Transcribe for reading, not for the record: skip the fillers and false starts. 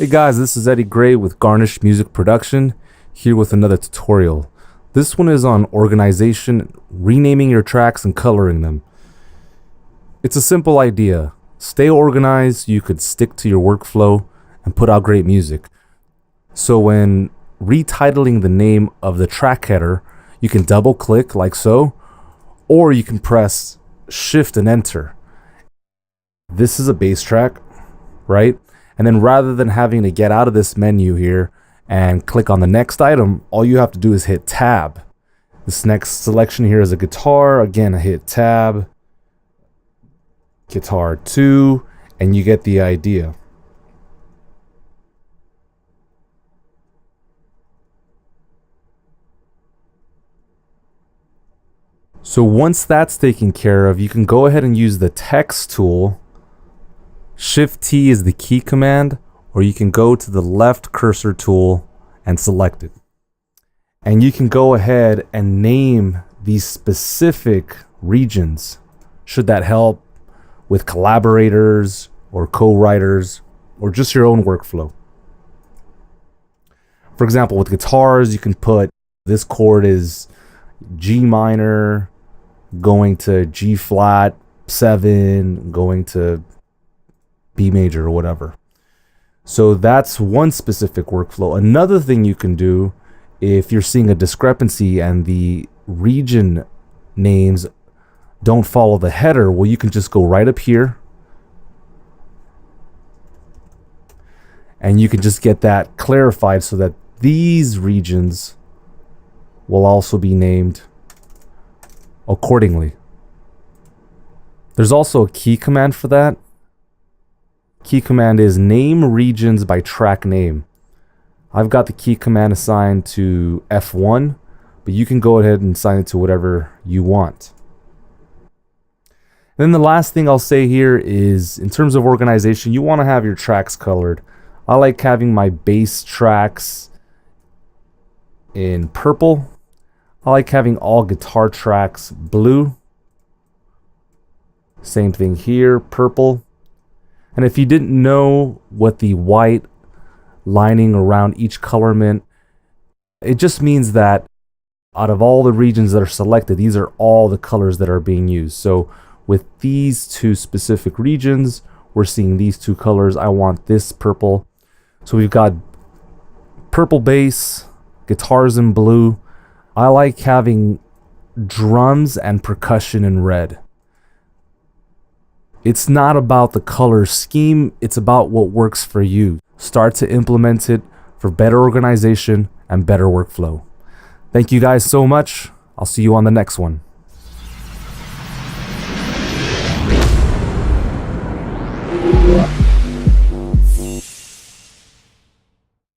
Hey guys, this is Eddie Gray with Garnish Music Production, here with another tutorial. This one is on organization, renaming your tracks and coloring them. It's a simple idea. Stay organized, you could stick to your workflow and put out great music. So when retitling the name of the track header, you can double click like so, or you can press Shift and Enter. This is a bass track, right? And then rather than having to get out of this menu here and click on the next item, all you have to do is hit Tab. This next selection here is a guitar. Again, I hit Tab, Guitar 2, and you get the idea. So once that's taken care of, you can go ahead and use the text tool. Shift T is the key command, or you can go to the left cursor tool and select it. And you can go ahead and name these specific regions, should that help with collaborators or co-writers or just your own workflow. For example, with guitars, you can put this chord is G minor, going to G flat 7, going to B major or whatever. So that's one specific workflow. Another thing you can do, if you're seeing a discrepancy and the region names don't follow the header, well, you can just go right up here and you can just get that clarified so that these regions will also be named accordingly. There's also a key command for that. Key command is name regions by track name. I've got the key command assigned to F1, but you can go ahead and assign it to whatever you want. And then the last thing I'll say here is, in terms of organization, you want to have your tracks colored. I like having my bass tracks in purple. I like having all guitar tracks blue. Same thing here, purple. And if you didn't know what the white lining around each color meant, it just means that out of all the regions that are selected, these are all the colors that are being used. So with these two specific regions, we're seeing these two colors. I want this purple. So we've got purple bass, guitars in blue. I like having drums and percussion in red. It's not about the color scheme, it's about what works for you. Start to implement it for better organization and better workflow. Thank you guys so much. I'll see you on the next one.